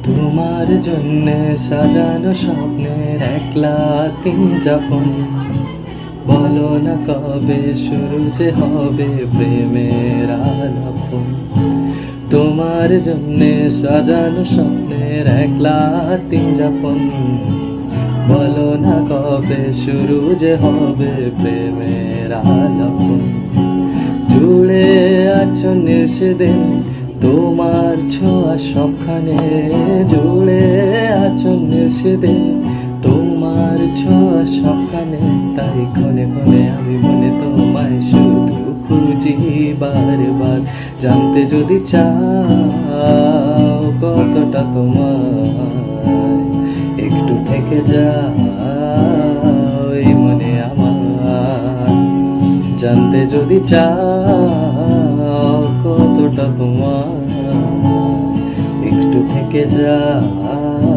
তোমার জন্যে সাজানো স্বপ্নের একলা দিন যাপন, বলো না কবে শুরু যে হবে প্রেমের আলাপন। তোমার জন্যে সাজানো স্বপ্নের একলা দিন যাপন, বলো না কবে শুরু যে হবে প্রেমের আলাপন। জুড়ে আছো সেদিন তোমার ছোঁয়া সবখানে, জুড়ে আছো সেদিন তোমার ছোঁয়া সবখানে। তাই ক্ষণে ক্ষণে আমি মনে তোমায় শুধু খুঁজি বারবার। জানতে যদি চাও কতটা তোমার, একটু থেকে যাও এই মনে আমার। জানতে যদি চাও কতটা তোমার, একটু থেকে যাও